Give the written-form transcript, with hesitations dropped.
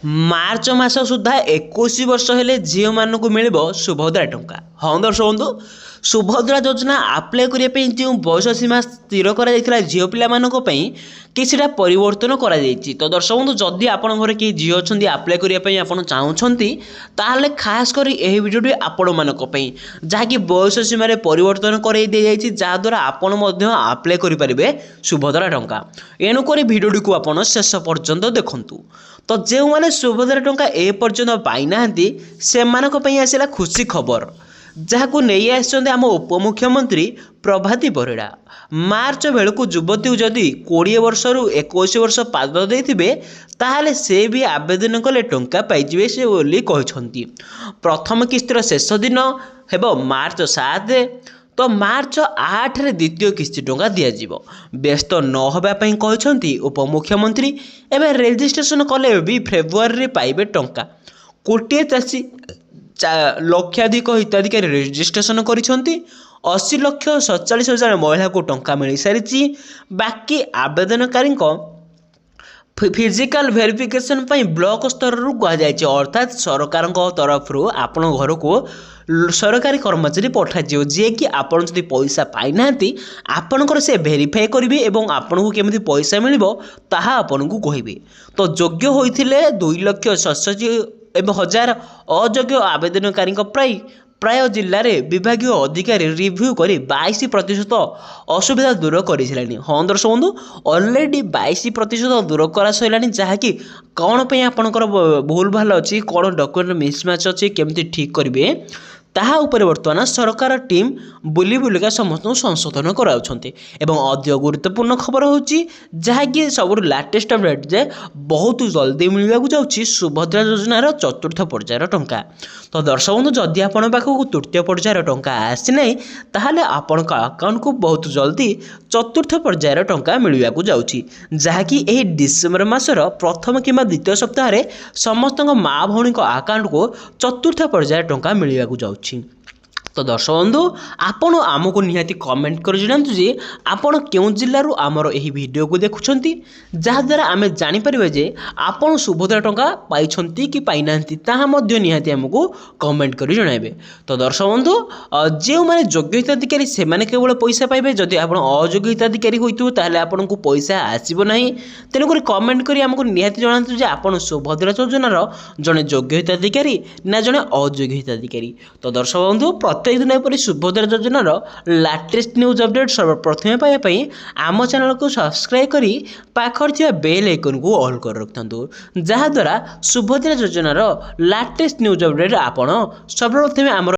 मार्च मास सुधा 21 वर्ष हेले झील मानक मिल सुभद्रा टंका। हाँ दर्शक बंधु, सुभद्रा योजना आप्लाय करने जो बयस सीमा स्थिर कर झील पाई किसी परिवर्तन कर। तो दर्शक बंधु, जदि आप घर किए झी अच्छा आप्लाय करने आप चाहते ताहले खास कर यह भिडियोटी आपण मानी जहाँकि बयस सीमार परिवर्तन कर जहाद्वारा आपण आप्लाय करेंगे सुभद्रा टंका। एणुक भिडियोटी को आप शेष पर्यंत देखूँ। तो जो मैंने सुभद्रा टंका ए पर्यंत पाई ना से आसला खुशी खबर जहाँ नहीं आम उपमुख्यमंत्री प्रभाती परिड़ा। मार्च बेलू युवती जदि 20 वर्ष रु 21 वर्ष पाद देते ताहले से भी आवेदन कले टंका पाइबे से बोली कहते। प्रथम किस्तिर शेष दिन हेब मार्च 7। तो मार्च 8 रे द्वितीय किस्ती टंका दिज्व। व्यस्त न होगापी कहते उपमुख्यमंत्री। एवं रेजिस्ट्रेशन कले भी फेब्रुआरी पाइबे टंका। कोटिए चाषी लक्षाधिक हिताधिकारी रेजिस्ट्रेशन कर 80,47,000 महिला को टंका मिल सारी। बाकी आवेदनकारी फिजिकल वेरिफिकेशन ब्लॉक स्तर कहुई अर्थात सरकार तरफ आपण घर को सरकारी कर्मचारी पठाଯିव जी कि आपड़ जब पैसा पाई ना आपणकर से भेरीफाए करेंगे और आपन को केमी पैसा मिल आपन को कहे। तो योग्य होते 2,67,000 अयोग्य आवेदनकारी प्राय जिले में विभाग अधिकारी रिव्यू कर 22% असुविधा दूर कर। हाँ दर्शक बंधु, अलरेडी 22% दूर कर सारा जहाँकि कौन पर आपंकर भूल भाल अच्छी कौन डॉक्यूमेंट मिसमैच अच्छी केमती ठीक करेंगे ताहा उपर बर्तमान सरकार टीम बुली बुलिका समस्त संशोधन कराउछन्ते। एवं अधिक गुरुत्वपूर्ण खबर होची जहाँकि सब लाटेस्ट अपडेट जे बहुत जल्दी मिलवा जाऊँगी सुभद्रा योजनार चतुर्थ पर्यायर टंका। तो दर्शक बंधु, जदि आपण पाखक तृतीय पर्यायर टंका आसी ना ताहले आपण अकाउंट को बहुत जल्दी चतुर्थ पर्यायर टंका मिलवा जाऊँगी जहाँकि यही डिसेम्बर मासर प्रथम कि द्वितीय सप्ताह समस्त माँ भौणी अकाउंट को चतुर्थ पर्यायर टंका मिलवा जाऊँगी। तो दर्शक बंधु, आपण आमको निहाती कमेंट कर जनातु जे आपण क्यों जिल्लारू आमर एही वीडियो को देखुछंती जहाद्वारा आमे जानीपर जे आपण सुभद्रा टंका पाइछंती कि पाई नांती ताहा मध्य निहाती आमको कमेंट कर जणाइबे। तो दर्शक बंधु, जो माने योग्य हिताधिकारी से माने केवल पैसा पाइबे। जदि आपण अयोग्य हिताधिकारी होइतु ताहले आपण को पैसा आसीबो नाही। तेनु कर कमेंट करी आमको निहाती जणातु जे आपण सुभद्रा योजनार जने योग्य हिताधिकारी ना जने अयोग्य हिताधिकारी। तो दर्शक बंधु, प्रत्येक दिन पर सुभद्रा योजनार लाटेस्ट न्यूज अपडेट सर्वप्रथम पाइबापी आम चैनल को सब्सक्राइब करी पाखर थिया बेल आइकन को ऑल कर रखतु जहाद्वारा सुभद्रा योजनार लाटेस्ट न्यूज अपडेट आपण सर्वप्रथम आम